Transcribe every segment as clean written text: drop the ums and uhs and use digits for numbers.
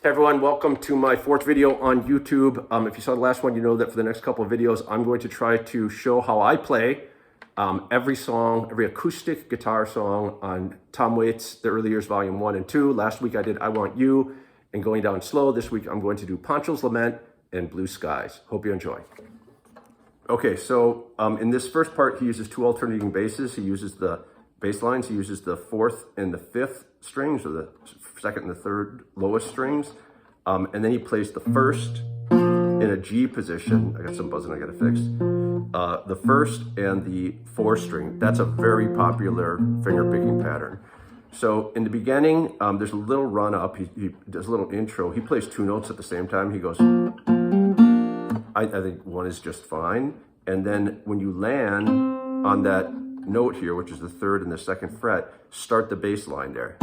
Hey everyone, welcome to my fourth video on YouTube. If you saw the last one, you know that for the next couple of videos, I'm going to try to show how I play every song, every acoustic guitar song on Tom Waits, The Early Years Volume 1 and 2. Last week I did I Want You and Going Down Slow. This week I'm going to do Pancho's Lament and Blue Skies. Hope you enjoy. Okay, so in this first part, he uses two alternating basses. He uses the bass lines. He uses the fourth and the fifth strings, or the second and the third lowest strings. And then he plays the first in a G position. I got some buzzing I gotta fix. The first and the fourth string. That's a very popular finger picking pattern. So in the beginning, there's a little run up. He does a little intro. He plays two notes at the same time. He goes, I think one is just fine. And then when you land on that note here, which is the third and the second fret, start the bass line there.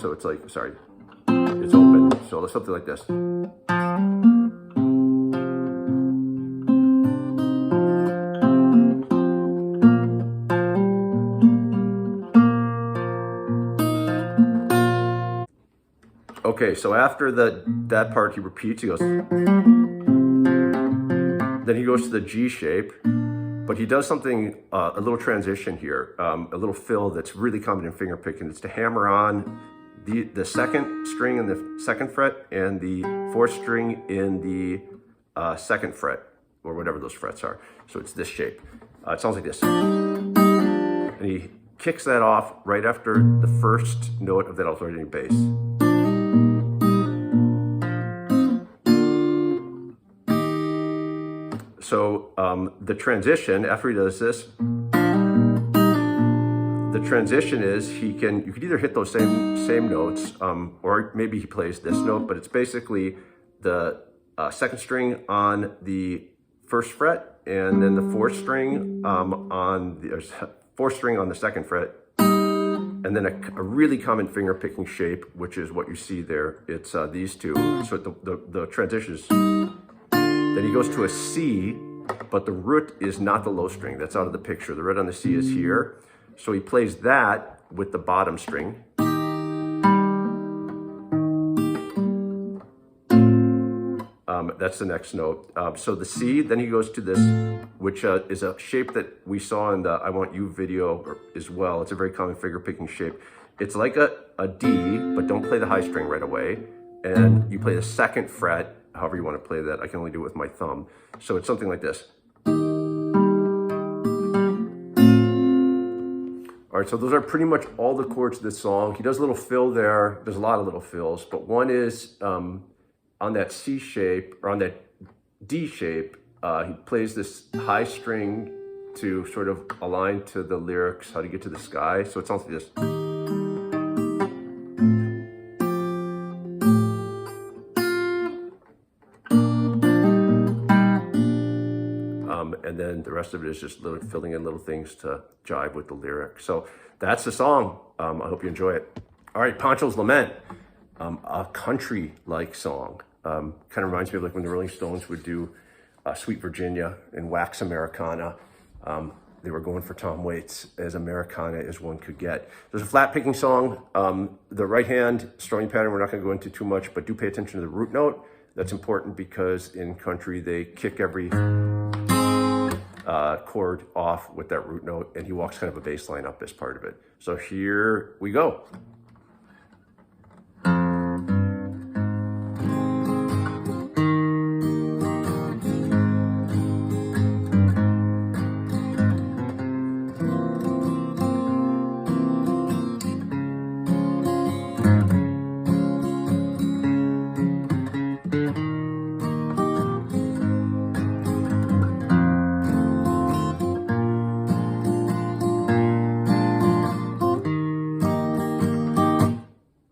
So it's like, sorry, it's open. So something like this. Okay, so after that part, he repeats, he goes, then he goes to the G shape, but he does something, a little transition here, a little fill that's really common in finger picking. It's to hammer on the second string in the second fret and the fourth string in the second fret, or whatever those frets are. So it's this shape. It sounds like this. And he kicks that off right after the first note of that alternating bass. So the transition, after he does this, the transition is you could either hit those same notes, or maybe he plays this note, but it's basically the second string on the first fret, and then the fourth string on the second fret, and then a really common finger picking shape, which is what you see there. It's these two. So the transition is. Then he goes to a C, but the root is not the low string. That's out of the picture. The root on the C is here. So he plays that with the bottom string. That's the next note. So the C, then he goes to this, which is a shape that we saw in the I Want You video as well. It's a very common finger picking shape. It's like a D, but don't play the high string right away. And you play the second fret, however you want to play that. I can only do it with my thumb. So it's something like this. All right, so those are pretty much all the chords of this song. He does a little fill there. There's a lot of little fills, but one is on that C shape, or on that D shape, he plays this high string to sort of align to the lyrics, how to get to the sky. So it sounds like this. And then the rest of it is just filling in little things to jive with the lyric. So that's the song. I hope you enjoy it. All right, Pancho's Lament, a country-like song. Kind of reminds me of like when the Rolling Stones would do Sweet Virginia and Wax Americana. They were going for Tom Waits as Americana as one could get. There's a flat picking song. The right hand strumming pattern, we're not going to go into too much, but do pay attention to the root note. That's important because in country, they kick every chord off with that root note, and he walks kind of a bass line up as part of it. So here we go.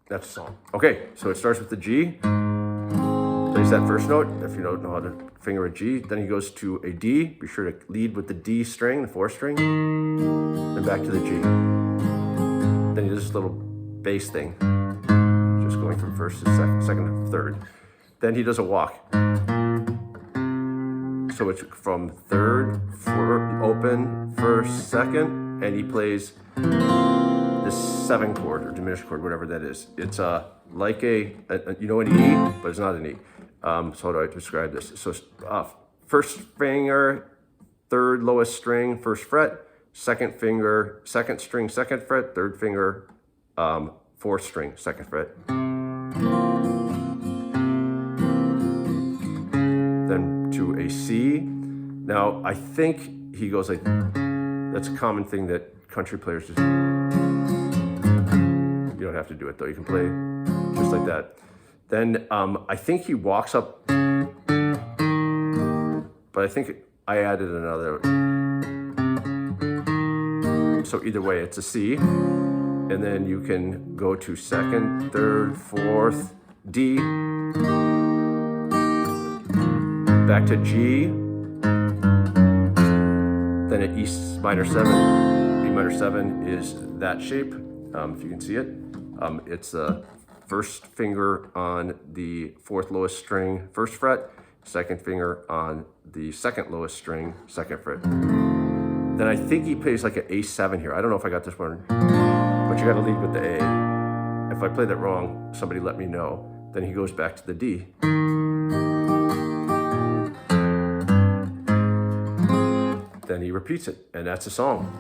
That's the song. Okay, so it starts with the G. Plays that first note, if you don't know how to finger a G. Then he goes to a D. Be sure to lead with the D string, the fourth string. Then back to the G. Then he does this little bass thing, just going from first to second to third. Then he does a walk. So it's from third, open, first, second, and he plays this 7 chord or diminished chord, whatever that is. It's like an E, but it's not an E. So how do I describe this? So first finger, third lowest string, first fret, second finger, second string, second fret, third finger, fourth string, second fret. Then to a C. Now, I think he goes like, that's a common thing that country players just, you don't have to do it though, you can play just like that. Then I think he walks up, but I think I added another. So either way, it's a C. And then you can go to second, third, fourth, D, back to G, then an E minor 7. E minor 7 is that shape, if you can see it. It's the first finger on the fourth lowest string, first fret, second finger on the second lowest string, second fret. Then I think he plays like an A7 here. I don't know if I got this one, but you gotta lead with the A. If I play that wrong, somebody let me know. Then he goes back to the D. Then he repeats it, and that's a song.